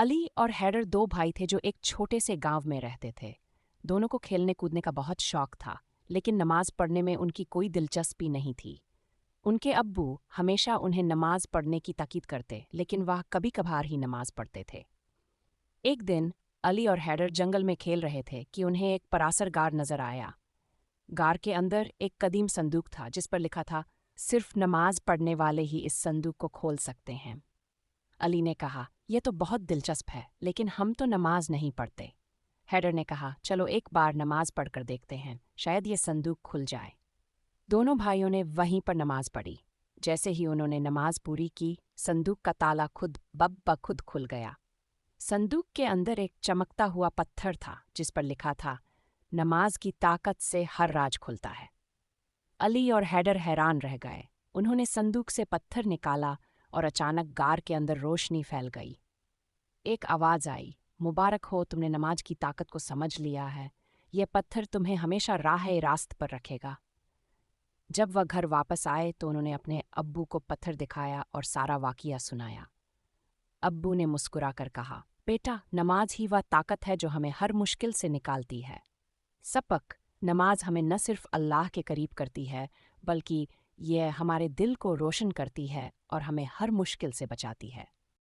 अली और हैदर दो भाई थे जो एक छोटे से गांव में रहते थे। दोनों को खेलने कूदने का बहुत शौक था, लेकिन नमाज पढ़ने में उनकी कोई दिलचस्पी नहीं थी। उनके अब्बू हमेशा उन्हें नमाज पढ़ने की ताकीद करते, लेकिन वह कभी कभार ही नमाज पढ़ते थे। एक दिन अली और हैदर जंगल में खेल रहे थे कि उन्हें एक परासर गार नजर आया। गार के अंदर एक कदीम संदूक था जिस पर लिखा था, सिर्फ नमाज पढ़ने वाले ही इस संदूक को खोल सकते हैं। अली ने कहा, यह तो बहुत दिलचस्प है, लेकिन हम तो नमाज नहीं पढ़ते। हैदर ने कहा, चलो एक बार नमाज पढ़कर देखते हैं, शायद ये संदूक खुल जाए। दोनों भाइयों ने वहीं पर नमाज पढ़ी। जैसे ही उन्होंने नमाज पूरी की, संदूक का ताला खुद ब खुद खुल गया। संदूक के अंदर एक चमकता हुआ पत्थर था जिस पर लिखा था, नमाज की ताकत से हर राज खुलता है। अली और हैदर हैरान रह गए। उन्होंने संदूक से पत्थर निकाला और अचानक गार के अंदर रोशनी फैल गई। एक आवाज़ आई, मुबारक हो, तुमने नमाज की ताकत को समझ लिया है। यह पत्थर तुम्हें हमेशा राह रास्त पर रखेगा। जब वह घर वापस आए तो उन्होंने अपने अब्बू को पत्थर दिखाया और सारा वाक़िया सुनाया। अब्बू ने मुस्कुराकर कहा, बेटा, नमाज ही वह ताकत है जो हमें हर मुश्किल से निकालती है। सबक, नमाज हमें न सिर्फ अल्लाह के करीब करती है, बल्कि यह हमारे दिल को रोशन करती है और हमें हर मुश्किल से बचाती है।